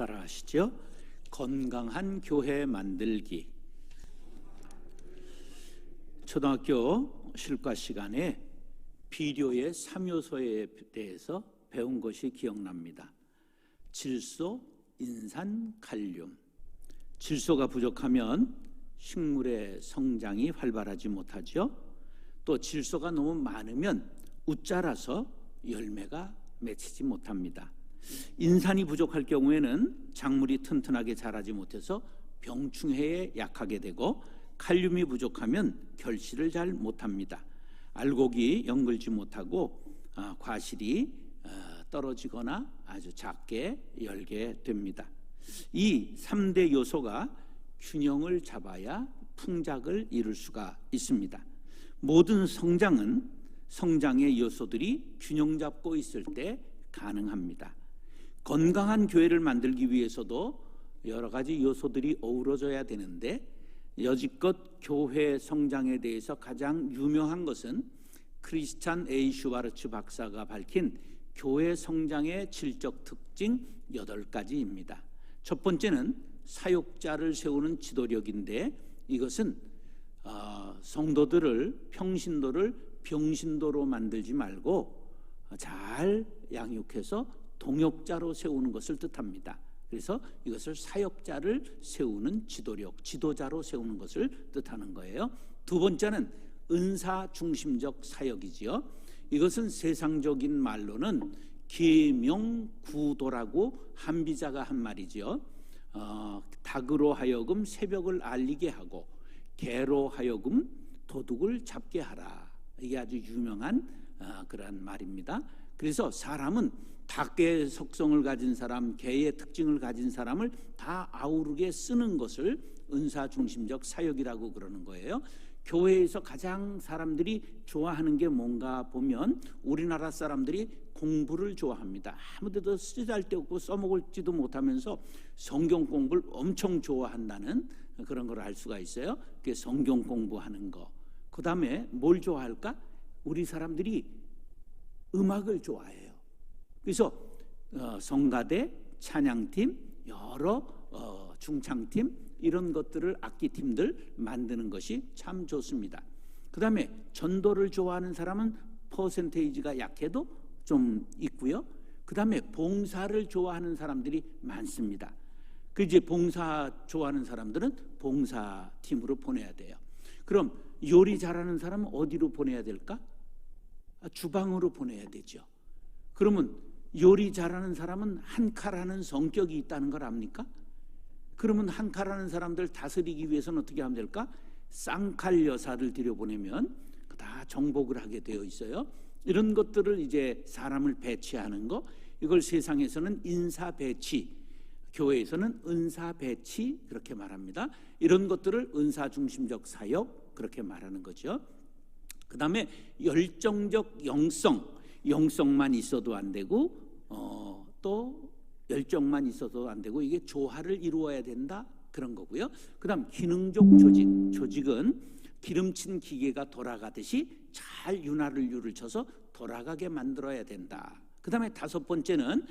따라하시죠. 건강한 교회 만들기. 초등학교 실과 시간에 비료의 3요소에 대해서 배운 것이 기억납니다. 질소, 인산, 칼륨. 질소가 부족하면 식물의 성장이 활발하지 못하죠. 또 질소가 너무 많으면 웃자라서 열매가 맺히지 못합니다. 인산이 부족할 경우에는 작물이 튼튼하게 자라지 못해서 병충해에 약하게 되고, 칼륨이 부족하면 결실을 잘 못합니다. 알곡이 연글지 못하고 과실이 떨어지거나 아주 작게 열게 됩니다. 이 3대 요소가 균형을 잡아야 풍작을 이룰 수가 있습니다. 모든 성장은 성장의 요소들이 균형 잡고 있을 때 가능합니다. 건강한 교회를 만들기 위해서도 여러 가지 요소들이 어우러져야 되는데, 여지껏 교회 성장에 대해서 가장 유명한 것은 크리스찬 A. 슈바르츠 박사가 밝힌 교회 성장의 질적 특징 8가지입니다. 첫 번째는 사역자를 세우는 지도력인데, 이것은 성도들을, 평신도를 병신도로 만들지 말고 잘 양육해서 동역자로 세우는 것을 뜻합니다. 그래서 이것을 사역자를 세우는 지도력, 지도자로 세우는 것을 뜻하는 거예요. 두 번째는 은사 중심적 사역이지요. 이것은 세상적인 말로는 계명구도라고 한비자가 한 말이지요. 닭으로 하여금 새벽을 알리게 하고 개로 하여금 도둑을 잡게 하라. 이게 아주 유명한 그런 말입니다. 그래서 사람은 닭의 속성을 가진 사람, 개의 특징을 가진 사람을 다 아우르게 쓰는 것을 은사 중심적 사역이라고 그러는 거예요. 교회에서 가장 사람들이 좋아하는 게 뭔가 보면 우리나라 사람들이 공부를 좋아합니다. 아무데도 쓰잘데없고 써먹을지도 못하면서 성경 공부를 엄청 좋아한다는 그런 걸 알 수가 있어요. 그게 성경 공부하는 거. 그 다음에 뭘 좋아할까? 우리 사람들이 음악을 좋아해요. 그래서 성가대, 찬양팀, 여러 중창팀, 이런 것들을, 악기팀들 만드는 것이 참 좋습니다. 그 다음에 전도를 좋아하는 사람은 퍼센테이지가 약해도 좀 있고요. 그 다음에 봉사를 좋아하는 사람들이 많습니다. 그 이제 봉사 좋아하는 사람들은 봉사팀으로 보내야 돼요. 그럼 요리 잘하는 사람은 어디로 보내야 될까? 주방으로 보내야 되죠. 그러면 요리 잘하는 사람은 한 칼하는 성격이 있다는 걸 압니까? 그러면 한 칼하는 사람들 다스리기 위해서는 어떻게 하면 될까? 쌍칼 여사를 들여보내면 다 정복을 하게 되어 있어요. 이런 것들을 이제 사람을 배치하는 거, 이걸 세상에서는 인사 배치, 교회에서는 은사 배치 그렇게 말합니다. 이런 것들을 은사 중심적 사역 그렇게 말하는 거죠. 그 다음에 열정적 영성만 있어도 안 되고 또 열정만 있어도 안 되고, 이게 조화를 이루어야 된다 그런 거고요. 그 다음 기능적 조직은 기름친 기계가 돌아가듯이 잘 윤활유를 쳐서 돌아가게 만들어야 된다. 그 다음에 5번째는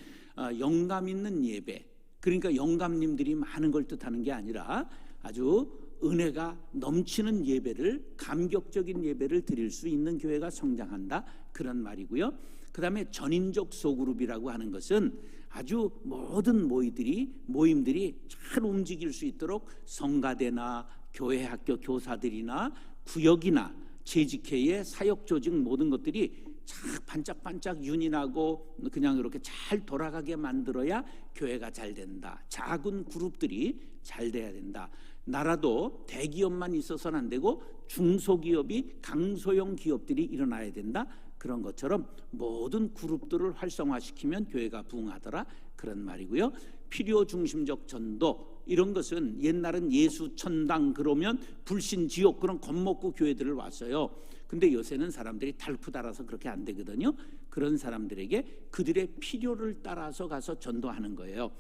영감 있는 예배. 그러니까 영감님들이 많은 걸 뜻하는 게 아니라 아주 은혜가 넘치는 예배를, 감격적인 예배를 드릴 수 있는 교회가 성장한다 그런 말이고요. 그 다음에 전인적 소그룹이라고 하는 것은 아주 모든 모임들이 잘 움직일 수 있도록 성가대나 교회 학교 교사들이나 구역이나 재직회의 사역 조직 모든 것들이 참 반짝반짝 윤이 나고 그냥 이렇게 잘 돌아가게 만들어야 교회가 잘 된다. 작은 그룹들이 잘 돼야 된다. 나라도 대기업만 있어서는 안 되고 중소기업이, 강소형 기업들이 일어나야 된다. 그런 것처럼 모든 그룹들을 활성화시키면 교회가 부흥하더라 그런 말이고요. 필요 중심적 전도, 이런 것은 옛날은 예수 천당 그러면 불신 지옥 그런 겁먹고 교회들을 왔어요. 근데 요새는 사람들이 달프 달아서 그렇게 안 되거든요. 그런 사람들에게 그들의 필요를 따라서 가서 전도하는 거예요.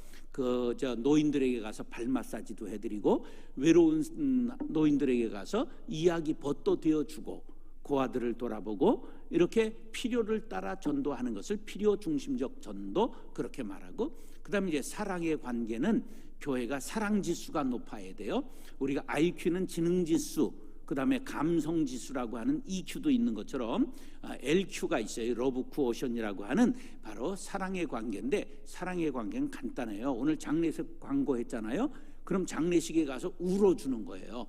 노인들에게 가서 발 마사지도 해드리고, 외로운 노인들에게 가서 이야기 벗도 되어주고, 고아들을 돌아보고, 이렇게 필요를 따라 전도하는 것을 필요 중심적 전도 그렇게 말하고, 그 그다음에 이제 사랑의 관계는 교회가 사랑 지수가 높아야 돼요. 우리가 IQ는 지능 지수, 그다음에 감성 지수라고 하는 EQ도 있는 것처럼 LQ가 있어요. 러브 쿠오션이라고 하는 바로 사랑의 관계인데, 사랑의 관계는 간단해요. 오늘 장례식 광고했잖아요. 그럼 장례식에 가서 울어주는 거예요.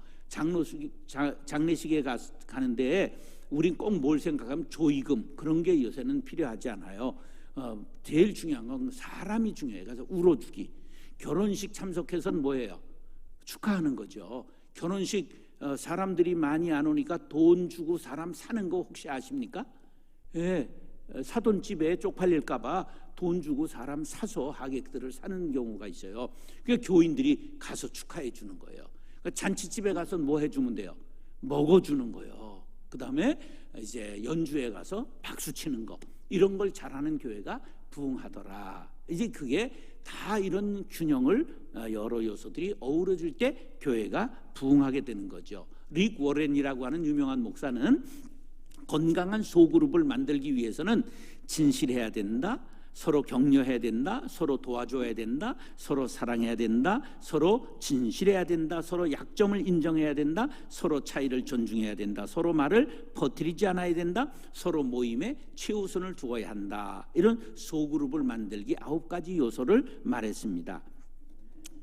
장례식에 가는데 우린 꼭 뭘 생각하면 조의금 그런 게 요새는 필요하지 않아요. 제일 중요한 건 사람이 중요해요. 그래서 울어주기. 결혼식 참석해서는 뭐예요? 축하하는 거죠. 결혼식 사람들이 많이 안 오니까 돈 주고 사람 사는 거 혹시 아십니까? 예, 사돈집에 쪽팔릴까봐 돈 주고 사람 사서 하객들을 사는 경우가 있어요. 그러니까 교인들이 가서 축하해 주는 거예요. 그러니까 잔치집에 가서 뭐 해주면 돼요? 먹어주는 거예요. 그 다음에 이제 연주회 가서 박수 치는 거, 이런 걸 잘하는 교회가 부흥하더라. 이제 그게 다 이런 균형을 여러 요소들이 어우러질 때 교회가 부흥하게 되는 거죠. 릭 워렌이라고 하는 유명한 목사는 건강한 소그룹을 만들기 위해서는 진실해야 된다, 서로 격려해야 된다, 서로 도와줘야 된다, 서로 사랑해야 된다, 서로 진실해야 된다, 서로 약점을 인정해야 된다, 서로 차이를 존중해야 된다, 서로 말을 퍼뜨리지 않아야 된다, 서로 모임에 최우선을 두어야 한다. 이런 소그룹을 만들기 9가지 요소를 말했습니다.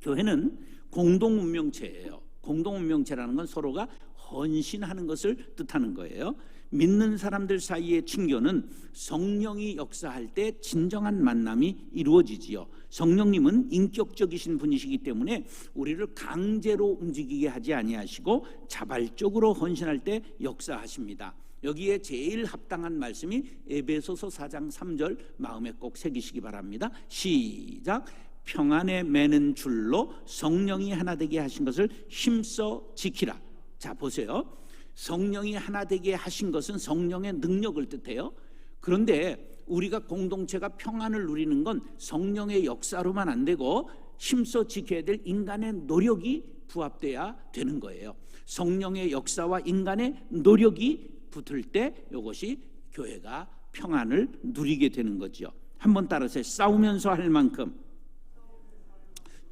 교회는 공동운명체예요. 공동운명체라는 건 서로가 헌신하는 것을 뜻하는 거예요. 믿는 사람들 사이의 친교는 성령이 역사할 때 진정한 만남이 이루어지지요. 성령님은 인격적이신 분이시기 때문에 우리를 강제로 움직이게 하지 아니하시고 자발적으로 헌신할 때 역사하십니다. 여기에 제일 합당한 말씀이 에베소서 4장 3절 마음에 꼭 새기시기 바랍니다. 시작. 평안에 매는 줄로 성령이 하나 되게 하신 것을 힘써 지키라. 자, 보세요. 성령이 하나 되게 하신 것은 성령의 능력을 뜻해요. 그런데 우리가 공동체가 평안을 누리는 건 성령의 역사로만 안 되고 힘써 지켜야 될 인간의 노력이 부합돼야 되는 거예요. 성령의 역사와 인간의 노력이 붙을 때 이것이 교회가 평안을 누리게 되는 거죠. 한번 따라서 싸우면서 할 만큼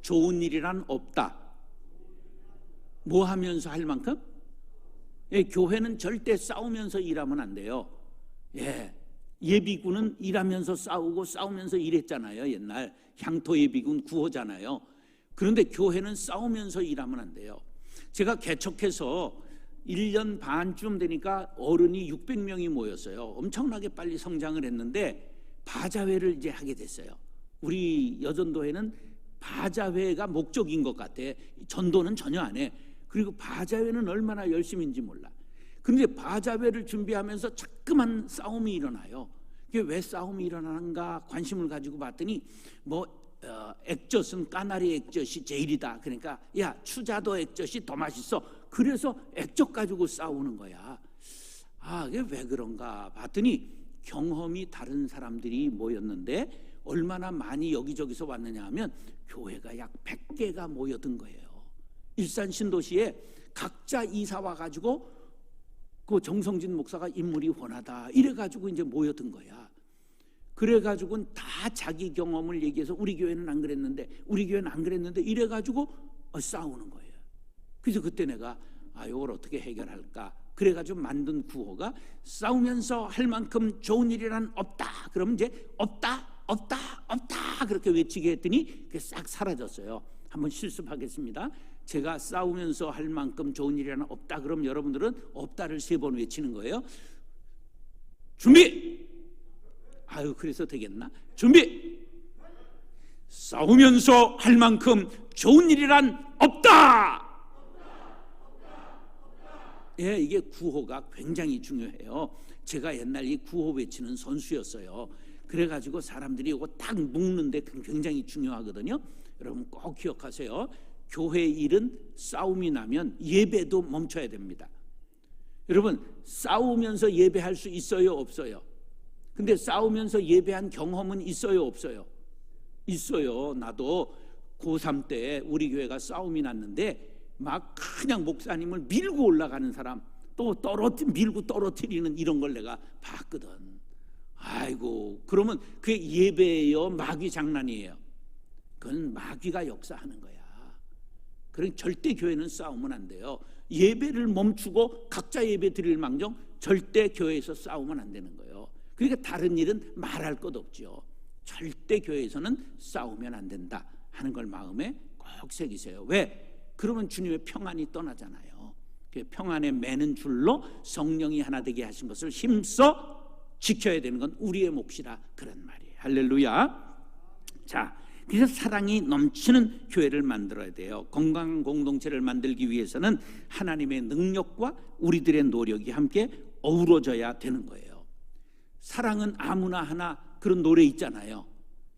좋은 일이란 없다. 뭐 하면서 할 만큼? 예, 교회는 절대 싸우면서 일하면 안 돼요. 예, 예비군은 일하면서 싸우고 싸우면서 일했잖아요. 옛날 향토 예비군 구호잖아요. 그런데 교회는 싸우면서 일하면 안 돼요. 제가 개척해서 1년 반쯤 되니까 어른이 600명이 모였어요. 엄청나게 빨리 성장을 했는데 바자회를 이제 하게 됐어요. 우리 여전도회는 바자회가 목적인 것 같아. 전도는 전혀 안 해. 그리고 바자회는 얼마나 열심인지 몰라. 그런데 바자회를 준비하면서 자꾸만 싸움이 일어나요. 이게 왜 싸움이 일어나는가 관심을 가지고 봤더니 액젓은 까나리 액젓이 제일이다. 그러니까 야, 추자도 액젓이 더 맛있어. 그래서 액젓 가지고 싸우는 거야. 아, 이게 왜 그런가 봤더니 경험이 다른 사람들이 모였는데 얼마나 많이 여기저기서 왔느냐 하면 교회가 약 100개가 모여든 거예요. 일산 신도시에 각자 이사 와가지고 그 정성진 목사가 인물이 훤하다 이래가지고 이제 모여든 거야. 그래가지고는 다 자기 경험을 얘기해서 우리 교회는 안 그랬는데 우리 교회는 안 그랬는데 이래가지고 싸우는 거예요. 그래서 그때 내가 이걸 어떻게 해결할까? 그래가지고 만든 구호가 싸우면서 할 만큼 좋은 일이란 없다. 그러면 이제 없다 그렇게 외치게 했더니 그게 싹 사라졌어요. 한번 실습하겠습니다. 제가 싸우면서 할 만큼 좋은 일이란 없다. 그럼 여러분들은 없다를 3번 외치는 거예요. 준비. 그래서 되겠나? 준비. 싸우면서 할 만큼 좋은 일이란 없다. 예, 이게 구호가 굉장히 중요해요. 제가 옛날 이 구호 외치는 선수였어요. 그래가지고 사람들이 이거 딱 묶는데 굉장히 중요하거든요. 여러분 꼭 기억하세요. 교회 일은 싸움이 나면 예배도 멈춰야 됩니다. 여러분 싸우면서 예배할 수 있어요, 없어요? 근데 싸우면서 예배한 경험은 있어요, 없어요? 있어요. 나도 고3 때 우리 교회가 싸움이 났는데 막 그냥 목사님을 밀고 올라가는 사람, 또 밀고 떨어뜨리는 이런 걸 내가 봤거든. 아이고, 그러면 그게 예배예요, 마귀 장난이에요? 그건 마귀가 역사하는 거야. 그러니까 절대 교회는 싸우면 안 돼요. 예배를 멈추고 각자 예배 드릴 망정 절대 교회에서 싸우면 안 되는 거예요. 그러니까 다른 일은 말할 것 없죠. 절대 교회에서는 싸우면 안 된다 하는 걸 마음에 꼭 새기세요. 왜? 그러면 주님의 평안이 떠나잖아요. 평안에 매는 줄로 성령이 하나 되게 하신 것을 힘써 지켜야 되는 건 우리의 몫이라 그런 말이에요. 할렐루야. 자, 그래서 사랑이 넘치는 교회를 만들어야 돼요. 건강한 공동체를 만들기 위해서는 하나님의 능력과 우리들의 노력이 함께 어우러져야 되는 거예요. 사랑은 아무나 하나 그런 노래 있잖아요.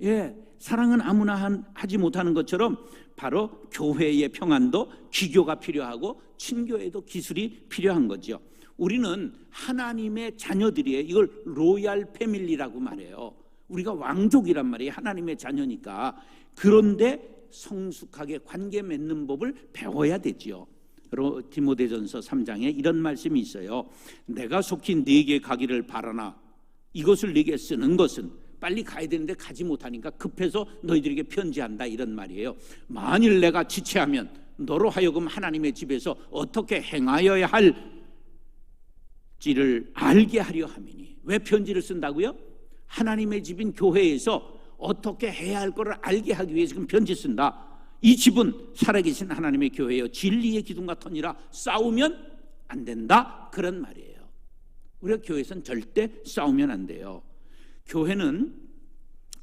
예, 사랑은 아무나 하지 못하는 것처럼 바로 교회의 평안도 기교가 필요하고 친교에도 기술이 필요한 거죠. 우리는 하나님의 자녀들이에요. 이걸 로얄 패밀리라고 말해요. 우리가 왕족이란 말이에요. 하나님의 자녀니까. 그런데 성숙하게 관계 맺는 법을 배워야 되지요. 디모데전서 3장에 이런 말씀이 있어요. 내가 속히 네게 가기를 바라나 이것을 네게 쓰는 것은 빨리 가야 되는데 가지 못하니까 급해서 너희들에게 편지한다 이런 말이에요. 만일 내가 지체하면 너로 하여금 하나님의 집에서 어떻게 행하여야 할지를 알게 하려 함이니. 왜 편지를 쓴다고요? 하나님의 집인 교회에서 어떻게 해야 할 거를 알게 하기 위해서 지금 편지 쓴다. 이 집은 살아계신 하나님의 교회요 진리의 기둥과 터니라 싸우면 안 된다 그런 말이에요. 우리가 교회에서는 절대 싸우면 안 돼요. 교회는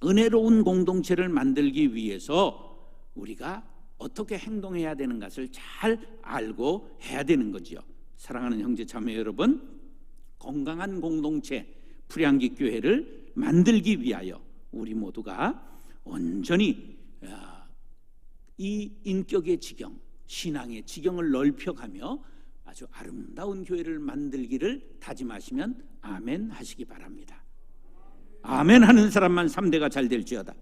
은혜로운 공동체를 만들기 위해서 우리가 어떻게 행동해야 되는 것을 잘 알고 해야 되는 거죠. 사랑하는 형제 자매 여러분, 건강한 공동체 프리한기 교회를 만들기 위하여 우리 모두가 온전히 이 인격의 지경, 신앙의 지경을 넓혀가며 아주 아름다운 교회를 만들기를 다짐하시면 아멘 하시기 바랍니다. 아멘 하는 사람만 3대가 잘 될지어다.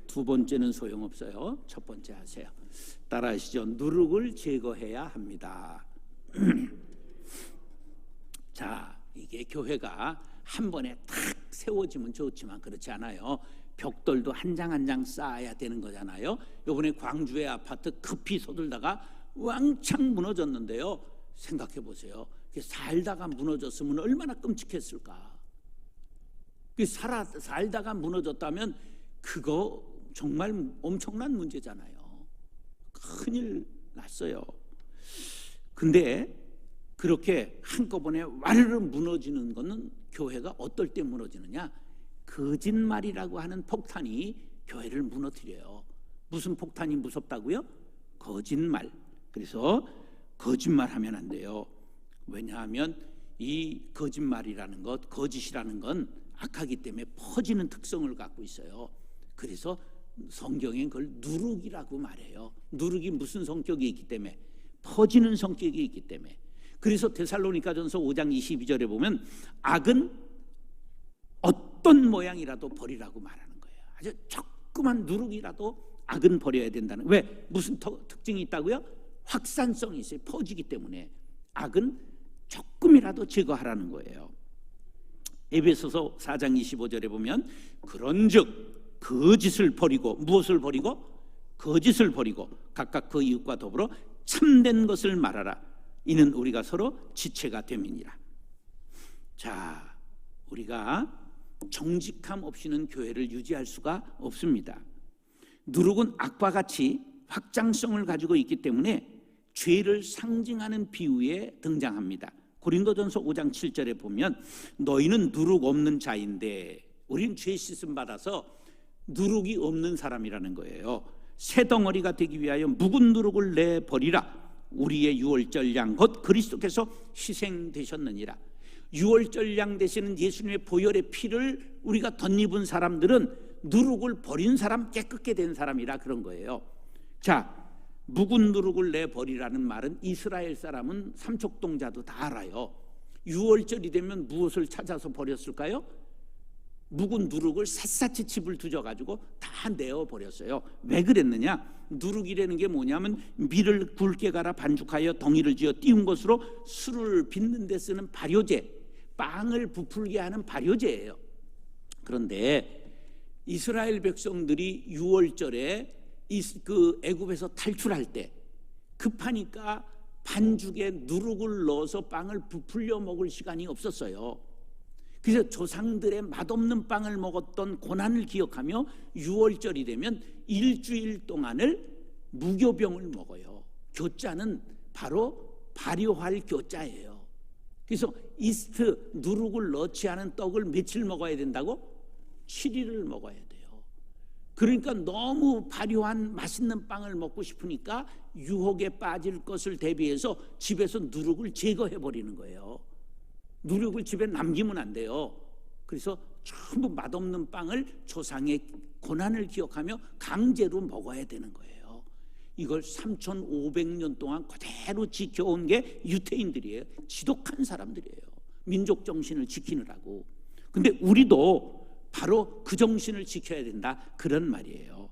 두 번째는 소용없어요. 첫 번째 하세요. 따라하시죠. 누룩을 제거해야 합니다. 자, 이게 교회가 한 번에 탁 세워지면 좋지만 그렇지 않아요. 벽돌도 한 장 한 장 쌓아야 되는 거잖아요. 이번에 광주의 아파트 급히 서둘다가 왕창 무너졌는데요. 생각해 보세요. 살다가 무너졌으면 얼마나 끔찍했을까. 살다가 무너졌다면 그거 정말 엄청난 문제잖아요. 큰일 났어요. 근데 그렇게 한꺼번에 와르르 무너지는 것은 교회가 어떨 때 무너지느냐? 거짓말이라고 하는 폭탄이 교회를 무너뜨려요. 무슨 폭탄이 무섭다고요? 거짓말. 그래서 거짓말하면 안 돼요. 왜냐하면 이 거짓말이라는 것, 거짓이라는 건 악하기 때문에 퍼지는 특성을 갖고 있어요. 그래서 성경엔 그걸 누룩이라고 말해요. 누룩이 무슨 성격이 있기 때문에? 퍼지는 성격이 있기 때문에. 그래서 데살로니가전서 5장 22절에 보면 악은 어떤 모양이라도 버리라고 말하는 거예요. 아주 조그만 누룩이라도 악은 버려야 된다는. 왜? 무슨 특징이 있다고요? 확산성이 있어요. 퍼지기 때문에. 악은 조금이라도 제거하라는 거예요. 에베소서 4장 25절에 보면 그런즉 거짓을 버리고, 무엇을 버리고? 거짓을 버리고 각각 그 이웃과 더불어 참된 것을 말하라. 이는 우리가 서로 지체가 됨이니라. 자, 우리가 정직함 없이는 교회를 유지할 수가 없습니다. 누룩은 악과 같이 확장성을 가지고 있기 때문에 죄를 상징하는 비유에 등장합니다. 고린도전서 5장 7절에 보면 너희는 누룩 없는 자인데, 우리는 죄 씻음 받아서 누룩이 없는 사람이라는 거예요. 새 덩어리가 되기 위하여 묵은 누룩을 내버리라. 우리의 유월절 양 곧 그리스도께서 희생되셨느니라. 유월절 양 되시는 예수님의 보혈의 피를 우리가 덧입은 사람들은 누룩을 버린 사람, 깨끗게 된 사람이라 그런 거예요. 자, 묵은 누룩을 내버리라는 말은 이스라엘 사람은 삼척동자도 다 알아요. 유월절이 되면 무엇을 찾아서 버렸을까요? 묵은 누룩을 샅샅이 집을 두져가지고 다 내어버렸어요. 왜 그랬느냐? 누룩이라는 게 뭐냐면 밀을 굵게 갈아 반죽하여 덩이를 지어 띄운 것으로 술을 빚는 데 쓰는 발효제, 빵을 부풀게 하는 발효제예요. 그런데 이스라엘 백성들이 6월절에 그 애굽에서 탈출할 때 급하니까 반죽에 누룩을 넣어서 빵을 부풀려 먹을 시간이 없었어요. 그래서 조상들의 맛없는 빵을 먹었던 고난을 기억하며 6월절이 되면 일주일 동안을 무교병을 먹어요. 교자는 바로 발효할 교자예요. 그래서 이스트 누룩을 넣지 않은 떡을 며칠 먹어야 된다고? 7일을 먹어야 돼요. 그러니까 너무 발효한 맛있는 빵을 먹고 싶으니까 유혹에 빠질 것을 대비해서 집에서 누룩을 제거해 버리는 거예요. 누룩을 집에 남기면 안 돼요. 그래서 전부 맛없는 빵을 조상의 고난을 기억하며 강제로 먹어야 되는 거예요. 이걸 3,500년 동안 그대로 지켜온 게 유태인들이에요. 지독한 사람들이에요. 민족 정신을 지키느라고. 근데 우리도 바로 그 정신을 지켜야 된다, 그런 말이에요.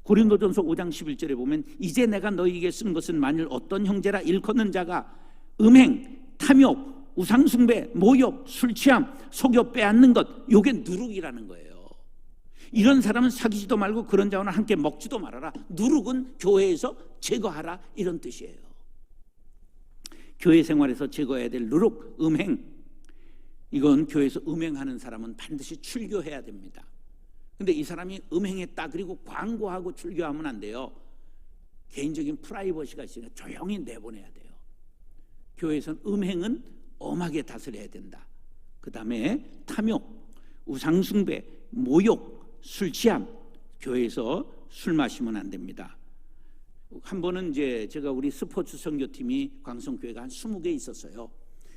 고린도전서 5장 11절에 보면 이제 내가 너희에게 쓴 것은 만일 어떤 형제라 일컫는 자가 음행, 탐욕, 우상숭배, 모욕, 술취함, 속여 빼앗는 것, 요게 누룩이라는 거예요. 이런 사람은 사귀지도 말고 그런 자와는 함께 먹지도 말아라. 누룩은 교회에서 제거하라, 이런 뜻이에요. 교회 생활에서 제거해야 될 누룩, 음행, 이건 교회에서 음행하는 사람은 반드시 출교해야 됩니다. 근데 이 사람이 음행했다 그리고 광고하고 출교하면 안 돼요. 개인적인 프라이버시가 있으니까 조용히 내보내야 돼요. 교회에서는 음행은 엄하게 다스려야 된다. 그 다음에 탐욕, 우상숭배, 모욕, 술취함, 교회에서 술 마시면 안 됩니다. 한 번은 이제 제가 우리 스포츠 선교팀이 광성교회가 한 20개 있었어요.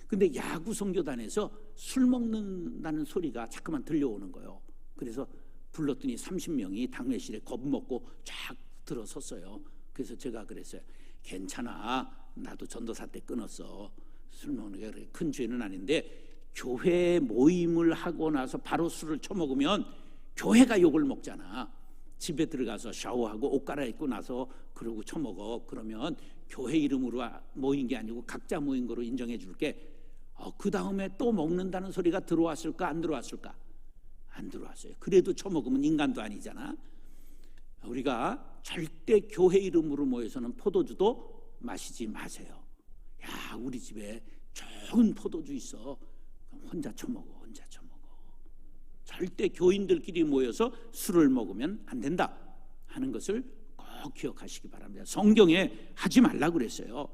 근데 야구 선교단에서 술 먹는다는 소리가 자꾸만 들려오는 거예요. 그래서 불렀더니 30명이 당회실에 겁먹고 쫙 들어섰어요. 그래서 제가 그랬어요. 괜찮아, 나도 전도사 때 끊었어. 술 먹는 게 그렇게 큰 죄는 아닌데 교회 모임을 하고 나서 바로 술을 처먹으면 교회가 욕을 먹잖아. 집에 들어가서 샤워하고 옷 갈아입고 나서 그러고 처먹어. 그러면 교회 이름으로 모인 게 아니고 각자 모인 거로 인정해 줄게. 그 다음에 또 먹는다는 소리가 들어왔을까 안 들어왔을까? 안 들어왔어요. 그래도 처먹으면 인간도 아니잖아. 우리가 절대 교회 이름으로 모여서는 포도주도 마시지 마세요. 야, 우리 집에 좋은 포도주 있어. 그럼 혼자 처먹어, 혼자 처먹어. 절대 교인들끼리 모여서 술을 먹으면 안 된다 하는 것을 꼭 기억하시기 바랍니다. 성경에 하지 말라고 그랬어요.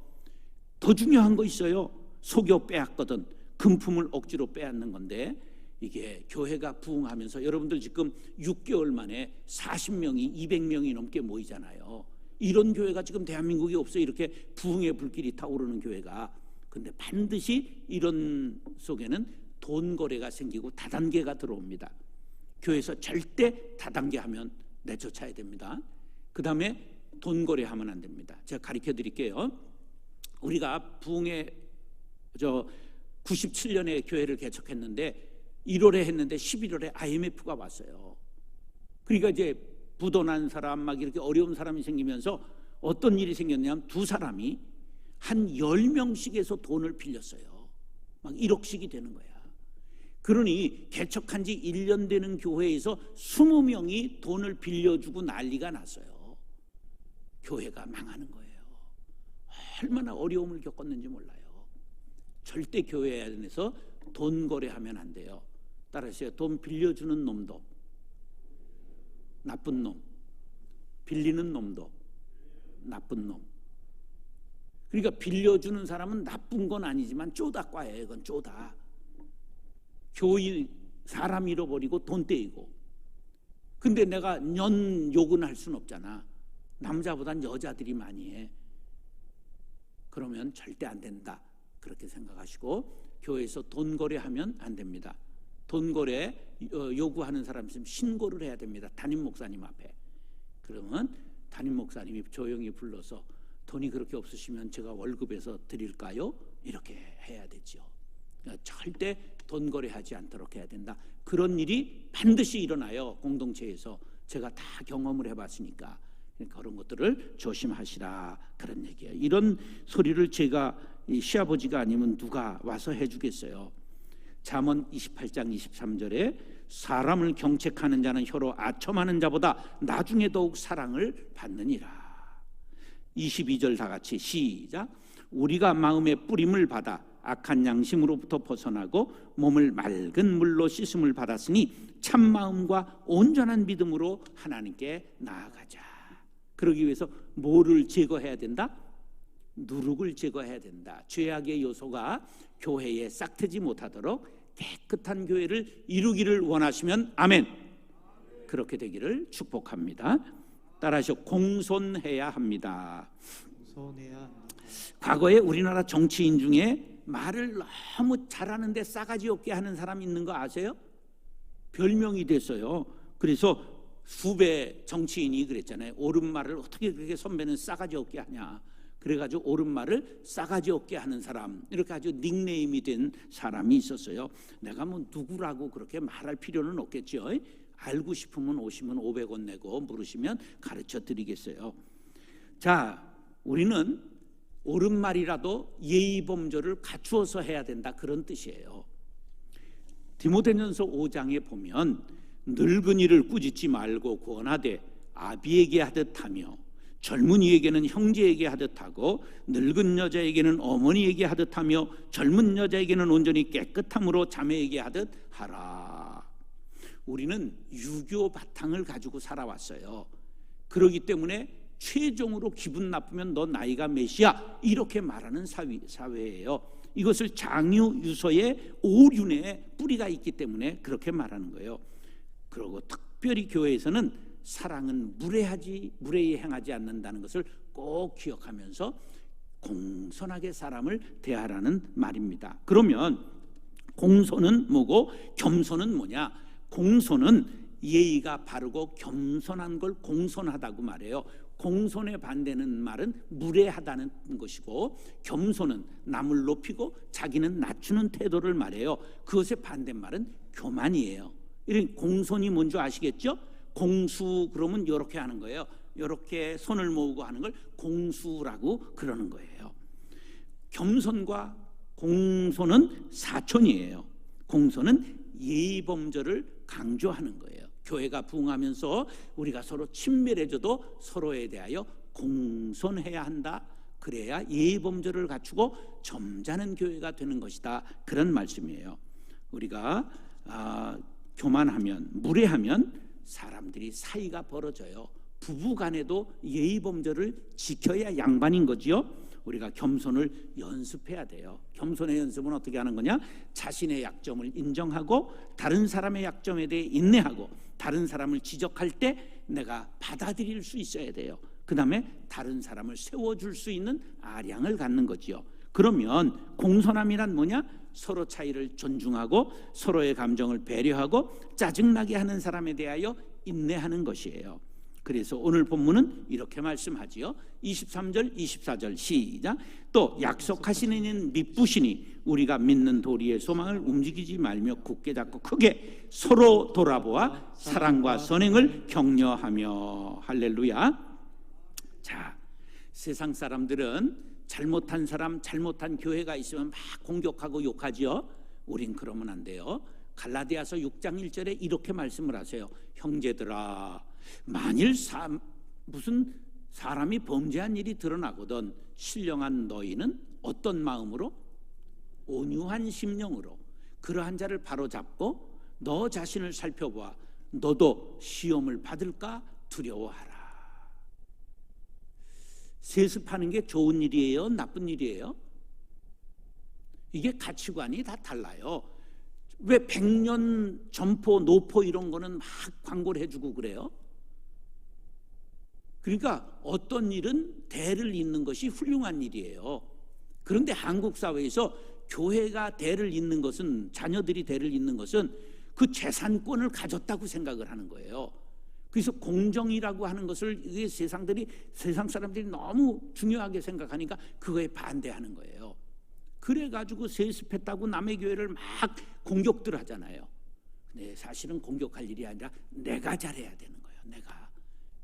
더 중요한 거 있어요. 속여 빼앗거든 금품을 억지로 빼앗는 건데, 이게 교회가 부흥하면서 여러분들 지금 6개월 만에 40명이 200명이 넘게 모이잖아요. 이런 교회가 지금 대한민국에 없어요. 이렇게 부흥의 불길이 타오르는 교회가. 근데 반드시 이런 속에는 돈 거래가 생기고 다단계가 들어옵니다. 교회에서 절대 다단계 하면 내쫓아야 됩니다. 그 다음에 돈 거래하면 안 됩니다. 제가 가르쳐 드릴게요. 우리가 부흥의 97년에 교회를 개척했는데 1월에 했는데 11월에 IMF가 왔어요. 그러니까 이제 부도난 사람 막 이렇게 어려운 사람이 생기면서 어떤 일이 생겼냐면 두 사람이 한 10명씩에서 돈을 빌렸어요. 막 1억씩이 되는 거야. 그러니 개척한 지 1년 되는 교회에서 20명이 돈을 빌려주고 난리가 났어요. 교회가 망하는 거예요. 얼마나 어려움을 겪었는지 몰라요. 절대 교회 안에서 돈 거래하면 안 돼요. 따라하세요. 돈 빌려주는 놈도 나쁜 놈, 빌리는 놈도 나쁜 놈. 그러니까 빌려주는 사람은 나쁜 건 아니지만 쪼다과예요. 이건 쪼다. 교인 사람 잃어버리고 돈 떼이고. 근데 내가 년 욕은 할 수는 없잖아. 남자보단 여자들이 많이 해. 그러면 절대 안 된다, 그렇게 생각하시고 교회에서 돈 거래하면 안 됩니다. 돈 거래 요구하는 사람 있으면 신고를 해야 됩니다. 담임 목사님 앞에. 그러면 담임 목사님이 조용히 불러서 돈이 그렇게 없으시면 제가 월급에서 드릴까요? 이렇게 해야 되죠. 그러니까 절대 돈 거래하지 않도록 해야 된다. 그런 일이 반드시 일어나요. 공동체에서. 제가 다 경험을 해봤으니까. 그런 것들을 조심하시라, 그런 얘기예요. 이런 소리를 제가 이 시아버지가 아니면 누가 와서 해주겠어요. 잠언 28장 23절에 사람을 경책하는 자는 혀로 아첨하는 자보다 나중에 더욱 사랑을 받느니라. 22절 다 같이 시작. 우리가 마음의 뿌림을 받아 악한 양심으로부터 벗어나고 몸을 맑은 물로 씻음을 받았으니 참 마음과 온전한 믿음으로 하나님께 나아가자. 그러기 위해서 뭐를 제거해야 된다? 누룩을 제거해야 된다. 죄악의 요소가 교회에 싹트지 못하도록 깨끗한 교회를 이루기를 원하시면 아멘. 그렇게 되기를 축복합니다. 따라하시오. 공손해야 합니다. 과거에 우리나라 정치인 중에 말을 너무 잘하는데 싸가지 없게 하는 사람 있는 거 아세요? 별명이 됐어요. 그래서 후배 정치인이 그랬잖아요. 옳은 말을 어떻게 그렇게 선배는 싸가지 없게 하냐. 그래가지고 옳은 말을 싸가지 없게 하는 사람, 이렇게 아주 닉네임이 된 사람이 있었어요. 내가 뭐 누구라고 그렇게 말할 필요는 없겠죠. 알고 싶으면 오시면 500원 내고 물으시면 가르쳐 드리겠어요. 자, 우리는 옳은 말이라도 예의 범절을 갖추어서 해야 된다, 그런 뜻이에요. 디모데전서 5장에 보면 늙은이를 꾸짖지 말고 권하되 아비에게 하듯 하며 젊은이에게는 형제에게 하듯 하고 늙은 여자에게는 어머니에게 하듯 하며 젊은 여자에게는 온전히 깨끗함으로 자매에게 하듯 하라. 우리는 유교 바탕을 가지고 살아왔어요. 그렇기 때문에 최종으로 기분 나쁘면 너 나이가 몇이야? 이렇게 말하는 사회예요. 이것을 장유 유서의 오륜에 뿌리가 있기 때문에 그렇게 말하는 거예요. 그리고 특별히 교회에서는 사랑은 무례히 행하지 않는다는 것을 꼭 기억하면서 공손하게 사람을 대하라는 말입니다. 그러면 공손은 뭐고 겸손은 뭐냐? 공손은 예의가 바르고 겸손한 걸 공손하다고 말해요. 공손의 반대는 말은 무례하다는 것이고, 겸손은 남을 높이고 자기는 낮추는 태도를 말해요. 그것의 반대말은 교만이에요. 이런 공손이 뭔지 아시겠죠? 공수 그러면 이렇게 하는 거예요. 이렇게 손을 모으고 하는 걸 공수라고 그러는 거예요. 겸손과 공손은 사촌이에요. 공손은 예의범절을 강조하는 거예요. 교회가 부흥하면서 우리가 서로 친밀해져도 서로에 대하여 공손해야 한다. 그래야 예의범절을 갖추고 점잖은 교회가 되는 것이다, 그런 말씀이에요. 우리가 교만하면, 무례하면 사람들이 사이가 벌어져요. 부부간에도 예의범절을 지켜야 양반인 거지요. 우리가 겸손을 연습해야 돼요. 겸손의 연습은 어떻게 하는 거냐? 자신의 약점을 인정하고 다른 사람의 약점에 대해 인내하고 다른 사람을 지적할 때 내가 받아들일 수 있어야 돼요. 그 다음에 다른 사람을 세워줄 수 있는 아량을 갖는 거지요. 그러면 공손함이란 뭐냐? 서로 차이를 존중하고 서로의 감정을 배려하고 짜증나게 하는 사람에 대하여 인내하는 것이에요. 그래서 오늘 본문은 이렇게 말씀하지요. 23절 24절 시작. 또 약속하시는 이는 믿부시니 우리가 믿는 도리의 소망을 움직이지 말며 굳게 잡고 크게 서로 돌아보아 사랑과 선행을 격려하며. 할렐루야. 자, 세상 사람들은 잘못한 사람, 잘못한 교회가 있으면 막 공격하고 욕하지요. 우린 그러면 안 돼요. 갈라디아서 6장 1절에 이렇게 말씀을 하세요. 형제들아, 만일 무슨 사람이 범죄한 일이 드러나거든 신령한 너희는 어떤 마음으로? 온유한 심령으로 그러한 자를 바로잡고 너 자신을 살펴보아 너도 시험을 받을까 두려워하라. 세습하는 게 좋은 일이에요? 나쁜 일이에요? 이게 가치관이 다 달라요. 왜 100년 점포, 노포 이런 거는 막 광고를 해주고 그래요? 그러니까 어떤 일은 대를 잇는 것이 훌륭한 일이에요. 그런데 한국 사회에서 교회가 대를 잇는 것은, 자녀들이 대를 잇는 것은 그 재산권을 가졌다고 생각을 하는 거예요. 그래서 공정이라고 하는 것을 이게 세상 사람들이 너무 중요하게 생각하니까 그거에 반대하는 거예요. 그래가지고 세습했다고 남의 교회를 막 공격들 하잖아요. 근데 사실은 공격할 일이 아니라 내가 잘해야 되는 거예요. 내가.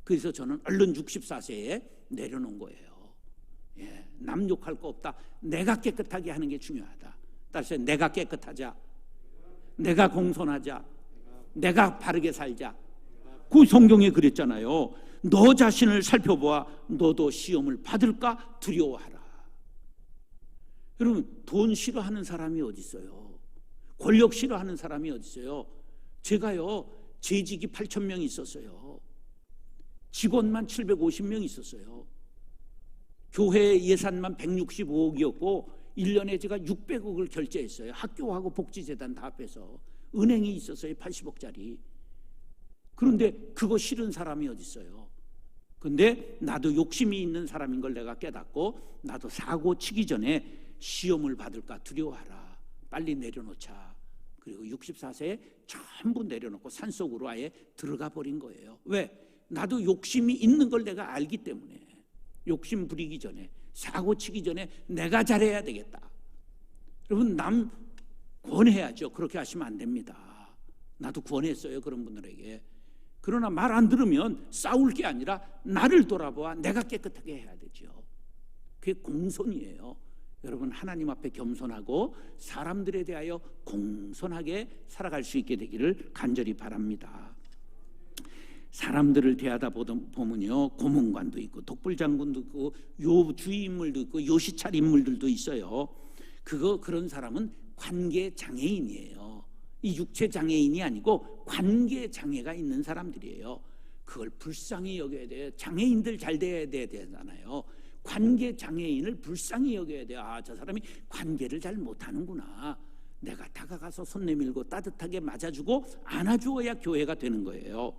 그래서 저는 얼른 64세에 내려놓은 거예요. 예, 남 욕할 거 없다. 내가 깨끗하게 하는 게 중요하다. 따라서 내가 깨끗하자. 내가 공손하자. 내가 바르게 살자. 그 성경에 그랬잖아요. 너 자신을 살펴보아 너도 시험을 받을까 두려워하라. 여러분, 돈 싫어하는 사람이 어디 있어요? 권력 싫어하는 사람이 어디 있어요? 제가요, 재직이 8,000명 있었어요. 직원만 750명 있었어요. 교회 예산만 165억이었고 1년에 제가 600억을 결제했어요. 학교하고 복지재단 다 합해서. 은행이 있었어요. 80억짜리. 그런데 그거 싫은 사람이 어디 있어요? 근데 나도 욕심이 있는 사람인 걸 내가 깨닫고, 나도 사고 치기 전에 시험을 받을까 두려워하라. 빨리 내려놓자. 그리고 64세에 전부 내려놓고 산속으로 아예 들어가 버린 거예요. 왜? 나도 욕심이 있는 걸 내가 알기 때문에. 욕심 부리기 전에, 사고 치기 전에 내가 잘해야 되겠다. 여러분, 남 권해야죠. 그렇게 하시면 안 됩니다. 나도 권했어요, 그런 분들에게. 그러나 말 안 들으면 싸울 게 아니라 나를 돌아보아 내가 깨끗하게 해야 되죠. 그게 공손이에요. 여러분, 하나님 앞에 겸손하고 사람들에 대하여 공손하게 살아갈 수 있게 되기를 간절히 바랍니다. 사람들을 대하다 보면요, 고문관도 있고 독불장군도 있고 요주의 인물도 있고 요시찰 인물들도 있어요. 그런 사람은 관계 장애인이에요. 이 육체 장애인이 아니고 관계 장애가 있는 사람들이에요. 그걸 불쌍히 여겨야 돼요. 장애인들 잘 돼야 되잖아요. 관계 장애인을 불쌍히 여겨야 돼요. 아, 저 사람이 관계를 잘 못하는구나. 내가 다가가서 손 내밀고 따뜻하게 맞아주고 안아주어야 교회가 되는 거예요.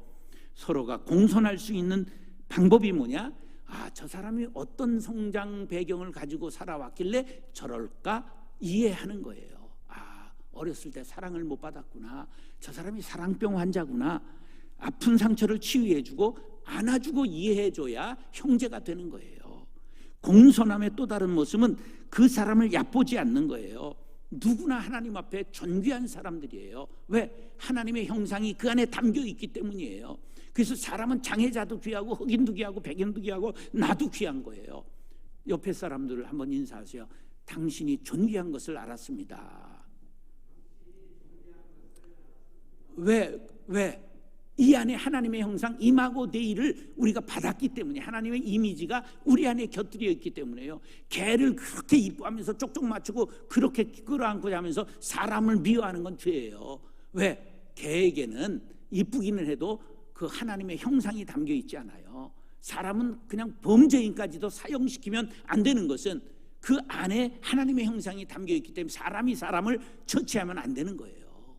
서로가 공손할 수 있는 방법이 뭐냐? 아, 저 사람이 어떤 성장 배경을 가지고 살아왔길래 저럴까 이해하는 거예요. 아, 어렸을 때 사랑을 못 받았구나. 저 사람이 사랑병 환자구나. 아픈 상처를 치유해주고 안아주고 이해해줘야 형제가 되는 거예요. 공손함의 또 다른 모습은 그 사람을 얕보지 않는 거예요. 누구나 하나님 앞에 존귀한 사람들이에요. 왜? 하나님의 형상이 그 안에 담겨 있기 때문이에요. 그래서 사람은 장애자도 귀하고 흑인도 귀하고 백인도 귀하고 나도 귀한 거예요. 옆에 사람들을 한번 인사하세요. 당신이 존귀한 것을 알았습니다. 왜? 이 안에 하나님의 형상 임하고 대의를 우리가 받았기 때문에, 하나님의 이미지가 우리 안에 곁들여 있기 때문에요. 개를 그렇게 이뻐하면서 쪽쪽 맞추고 그렇게 끌어안고 자면서 사람을 미워하는 건 죄예요. 왜? 개에게는 이쁘기는 해도 그 하나님의 형상이 담겨 있지 않아요. 사람은 그냥 범죄인까지도 사형시키면 안 되는 것은 그 안에 하나님의 형상이 담겨 있기 때문에 사람이 사람을 처치하면 안 되는 거예요.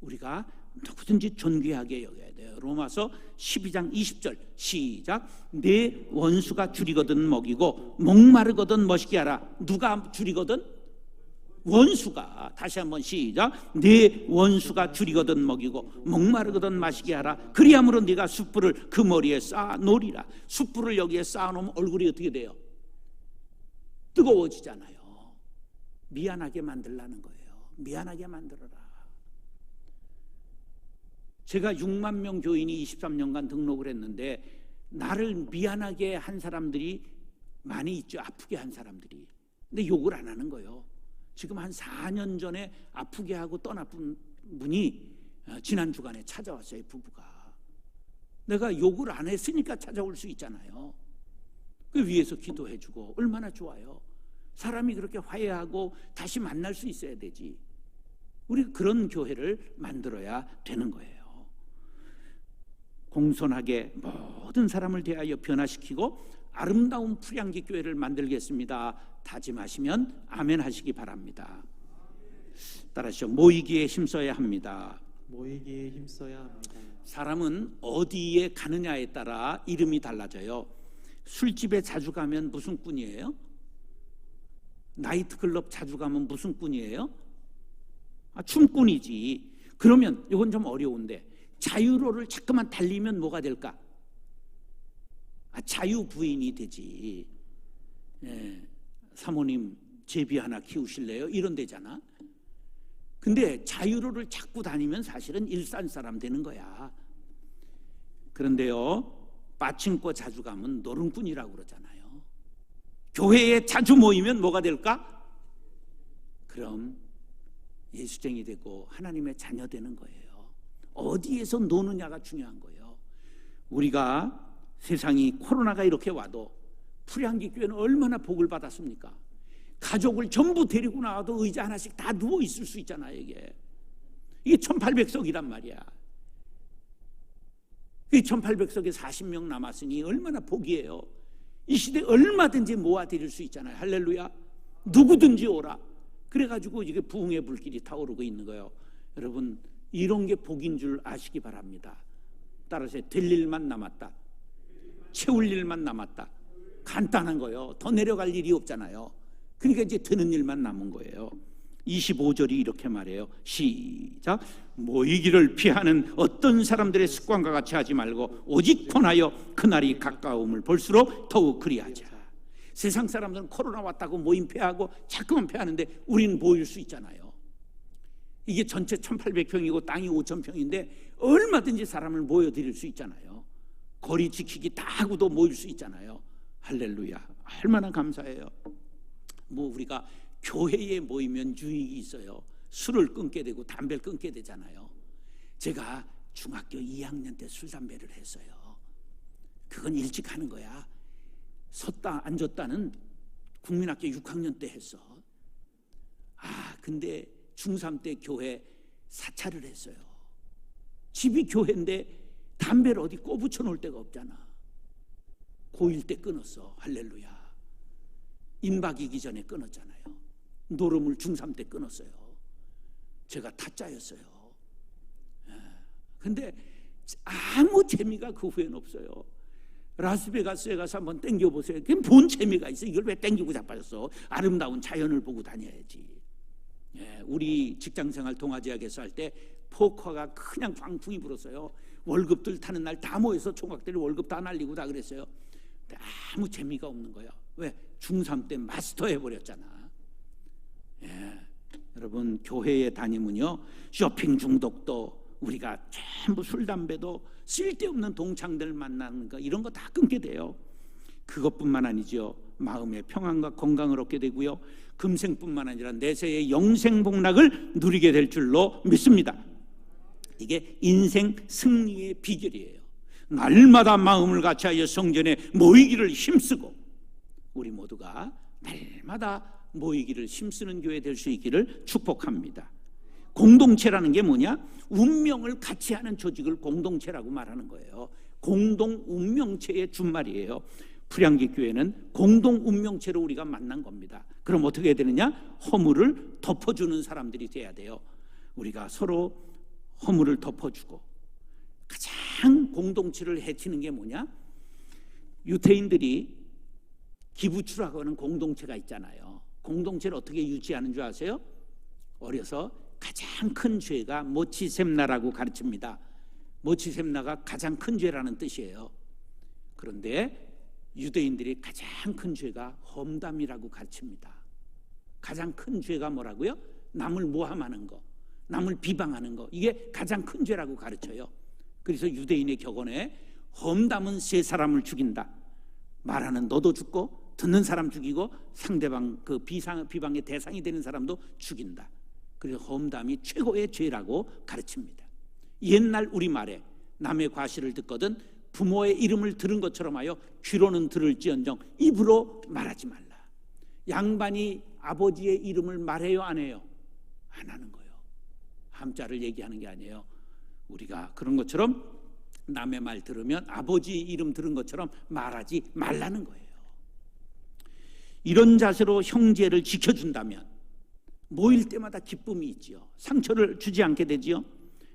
우리가 누구든지 존귀하게 여겨야 돼요. 로마서 12장 20절 시작. 내 원수가 줄이거든 먹이고 목마르거든 멋있게 하라. 누가 줄이거든? 원수가. 다시 한번 시작. 내 원수가 줄이거든 먹이고 목마르거든 마시게 하라. 그리함으로 네가 숯불을 그 머리에 쌓아 놓으리라. 숯불을 여기에 쌓아 놓으면 얼굴이 어떻게 돼요? 뜨거워지잖아요. 미안하게 만들라는 거예요. 미안하게 만들어라. 제가 6만 명 교인이 23년간 등록을 했는데 나를 미안하게 한 사람들이 많이 있죠. 아프게 한 사람들이. 근데 욕을 안 하는 거예요. 지금 한 4년 전에 아프게 하고 떠나쁜 분이 지난 주간에 찾아왔어요. 부부가. 내가 욕을 안 했으니까 찾아올 수 있잖아요. 그 위에서 기도해주고 얼마나 좋아요. 사람이 그렇게 화해하고 다시 만날 수 있어야 되지. 우리 그런 교회를 만들어야 되는 거예요. 공손하게 모든 사람을 대하여 변화시키고 아름다운 풀향기 교회를 만들겠습니다. 다짐하시면 아멘 하시기 바랍니다. 따라하시죠. 모이기에 힘써야 합니다. 모이기에 힘써야 합니다. 사람은 어디에 가느냐에 따라 이름이 달라져요. 술집에 자주 가면 무슨 꾼이에요? 나이트클럽 자주 가면 무슨 꾼이에요? 춤꾼이지. 그러면 이건 좀 어려운데 자유로를 자꾸만 달리면 뭐가 될까? 자유 부인이 되지. 사모님 제비 하나 키우실래요? 이런 데잖아. 근데 자유로를 자꾸 다니면 사실은 일산 사람 되는 거야. 그런데요, 빠칭코 자주 가면 노름꾼이라고 그러잖아요. 교회에 자주 모이면 뭐가 될까? 그럼 예수쟁이 되고 하나님의 자녀 되는 거예요. 어디에서 노느냐가 중요한 거예요. 우리가 세상이 코로나가 이렇게 와도 풀향기 교회는 얼마나 복을 받았습니까? 가족을 전부 데리고 나와도 의자 하나씩 다 누워 있을 수 있잖아요. 이게 1800석이란 말이야. 이 1800석에 40명 남았으니 얼마나 복이에요. 이 시대에 얼마든지 모아드릴 수 있잖아요. 할렐루야. 누구든지 오라. 그래가지고 이게 부흥의 불길이 타오르고 있는 거예요. 여러분, 이런 게 복인 줄 아시기 바랍니다. 따라서 될 일만 남았다, 채울 일만 남았다. 간단한 거예요. 더 내려갈 일이 없잖아요. 그러니까 이제 되는 일만 남은 거예요. 25절이 이렇게 말해요. 시작. 모이기를 피하는 어떤 사람들의 습관과 같이 하지 말고 오직 권하여 그날이 가까움을 볼수록 더욱 그리하자. 세상 사람들은 코로나 왔다고 모임 폐하고 자꾸만 폐하는데 우리는 모일 수 있잖아요. 이게 전체 1800평이고 땅이 5000평인데 얼마든지 사람을 모여드릴 수 있잖아요. 거리 지키기 다 하고도 모일 수 있잖아요. 할렐루야. 얼마나 감사해요. 뭐 우리가 교회에 모이면 유익이 있어요. 술을 끊게 되고 담배를 끊게 되잖아요. 제가 중학교 2학년 때 술 담배를 했어요. 그건 일찍 하는 거야. 섰다 앉았다는 국민학교 6학년 때 했어. 근데 중3 때 교회 사찰을 했어요. 집이 교회인데 담배를 어디 꽂붙여 놓을 데가 없잖아. 고1 때 끊었어. 할렐루야. 임박이기 전에 끊었잖아요. 노름을 중3 때 끊었어요. 제가 타짜였어요. 근데 아무 재미가 그 후에는 없어요. 라스베가스에 가서 한번 땡겨보세요. 그게 뭔 재미가 있어? 이걸 왜 땡기고 자빠졌어? 아름다운 자연을 보고 다녀야지. 우리 직장생활 동아지역에서 할 때 포커가 그냥 광풍이 불었어요. 월급들 타는 날 다 모여서 총각들이 월급 다 날리고 다 그랬어요. 근데 아무 재미가 없는 거예요. 왜? 중3 때 마스터 해버렸잖아. 여러분, 교회에 다니면요, 쇼핑 중독도 우리가 전부 술 담배도 쓸데없는 동창들 만나는 거 이런 거 다 끊게 돼요. 그것뿐만 아니죠. 마음의 평안과 건강을 얻게 되고요, 금생뿐만 아니라 내세의 영생복락을 누리게 될 줄로 믿습니다. 이게 인생 승리의 비결이에요. 날마다 마음을 같이하여 성전에 모이기를 힘쓰고, 우리 모두가 날마다 모이기를 힘쓰는 교회 될 수 있기를 축복합니다. 공동체라는 게 뭐냐? 운명을 같이 하는 조직을 공동체라고 말하는 거예요. 공동 운명체의 준말이에요. 풀향기 교회는 공동 운명체로 우리가 만난 겁니다. 그럼 어떻게 해야 되느냐? 허물을 덮어주는 사람들이 돼야 돼요. 우리가 서로 허물을 덮어주고, 가장 공동체를 해치는 게 뭐냐? 유태인들이 기부추라고 하는 공동체가 있잖아요. 공동체를 어떻게 유지하는 줄 아세요? 어려서 가장 큰 죄가 모치셈나라고 가르칩니다. 모치셈나가 가장 큰 죄라는 뜻이에요. 그런데 유대인들이 가장 큰 죄가 험담이라고 가르칩니다. 가장 큰 죄가 뭐라고요? 남을 모함하는 거, 남을 비방하는 거, 이게 가장 큰 죄라고 가르쳐요. 그래서 유대인의 격언에 험담은 세 사람을 죽인다. 말하는 너도 죽고 듣는 사람 죽이고 상대방 그 비방의 대상이 되는 사람도 죽인다. 그래서 험담이 최고의 죄라고 가르칩니다. 옛날 우리말에 남의 과실을 듣거든 부모의 이름을 들은 것처럼 하여 귀로는 들을지언정 입으로 말하지 말라. 양반이 아버지의 이름을 말해요, 안 해요? 안 하는 거예요. 함자를 얘기하는 게 아니에요. 우리가 그런 것처럼 남의 말 들으면 아버지 이름 들은 것처럼 말하지 말라는 거예요. 이런 자세로 형제를 지켜준다면 모일 때마다 기쁨이 있지요. 상처를 주지 않게 되지요.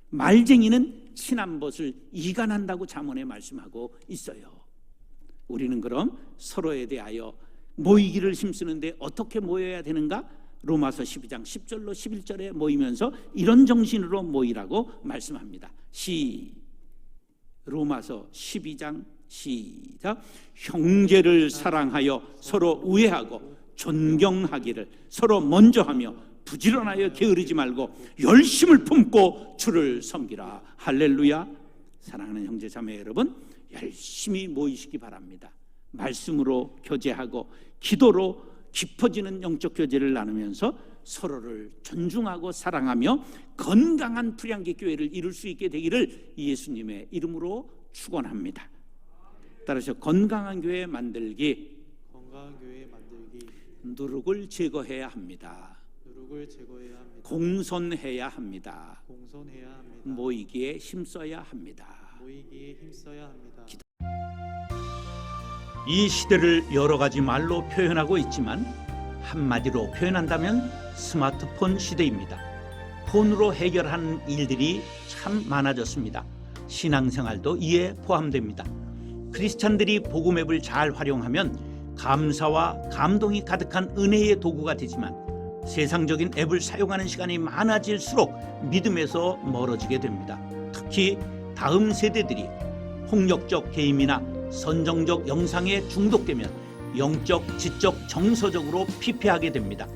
말쟁이는 친한 벗을 이간한다고 잠언에 말씀하고 있어요. 우리는 그럼 서로에 대하여 모이기를 힘쓰는데 어떻게 모여야 되는가? 로마서 12장 10절로 11절에 모이면서 이런 정신으로 모이라고 말씀합니다. 로마서 12장 시작. 형제를 사랑하여 서로 우애하고 존경하기를 서로 먼저 하며 부지런하여 게으르지 말고 열심을 품고 주를 섬기라. 할렐루야. 사랑하는 형제 자매 여러분, 열심히 모이시기 바랍니다. 말씀으로 교제하고 기도로 깊어지는 영적 교제를 나누면서 서로를 존중하고 사랑하며 건강한 프리한기 교회를 이룰 수 있게 되기를 예수님의 이름으로 축원합니다. 따라서 건강한 교회 만들기, 건강한 교회 만들기, 누룩을 제거해야 합니다. 누룩을 제거해야 합니다. 공손해야 합니다. 공손해야 합니다. 모이기에 힘써야 합니다. 모이기에 힘써야 합니다. 이 시대를 여러 가지 말로 표현하고 있지만 한마디로 표현한다면 스마트폰 시대입니다. 폰으로 해결하는 일들이 참 많아졌습니다. 신앙생활도 이에 포함됩니다. 크리스찬들이 복음 앱을 잘 활용하면 감사와 감동이 가득한 은혜의 도구가 되지만 세상적인 앱을 사용하는 시간이 많아질수록 믿음에서 멀어지게 됩니다. 특히 다음 세대들이 폭력적 게임이나 선정적 영상에 중독되면 영적, 지적, 정서적으로 피폐하게 됩니다.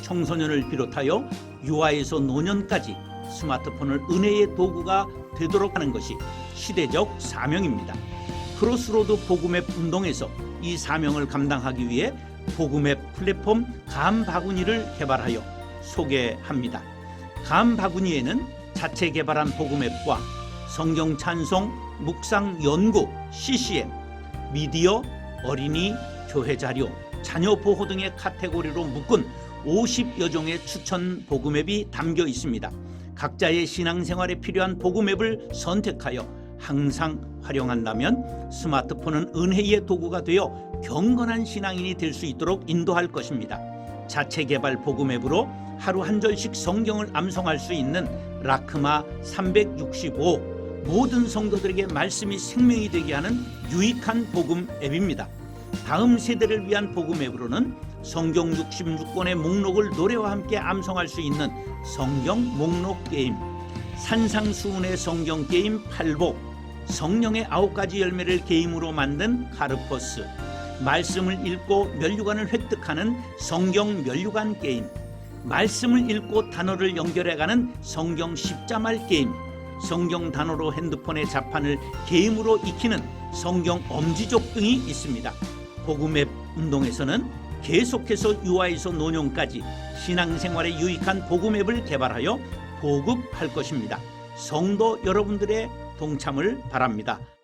청소년을 비롯하여 유아에서 노년까지 스마트폰을 은혜의 도구가 되도록 하는 것이 시대적 사명입니다. 크로스로드 복음앱 운동에서 이 사명을 감당하기 위해 복음앱 플랫폼 감바구니를 개발하여 소개합니다. 감바구니에는 자체 개발한 복음앱과 성경 찬송, 묵상 연구, CCM, 미디어, 어린이, 교회 자료, 자녀 보호 등의 카테고리로 묶은 50여 종의 추천 복음앱이 담겨 있습니다. 각자의 신앙생활에 필요한 복음앱을 선택하여 항상 활용한다면 스마트폰은 은혜의 도구가 되어 경건한 신앙인이 될 수 있도록 인도할 것입니다. 자체 개발 복음앱으로 하루 한 절씩 성경을 암송할 수 있는 라크마 365, 모든 성도들에게 말씀이 생명이 되게 하는 유익한 복음 앱입니다. 다음 세대를 위한 복음 앱으로는 성경 66권의 목록을 노래와 함께 암송할 수 있는 성경 목록 게임, 산상수훈의 성경 게임 8복, 성령의 9가지 열매를 게임으로 만든 카르퍼스, 말씀을 읽고 면류관을 획득하는 성경 면류관 게임, 말씀을 읽고 단어를 연결해가는 성경 십자말 게임, 성경 단어로 핸드폰의 자판을 게임으로 익히는 성경 엄지족 등이 있습니다. 복음앱 운동에서는 계속해서 유아에서 노년까지 신앙생활에 유익한 복음앱을 개발하여 보급할 것입니다. 성도 여러분들의 동참을 바랍니다.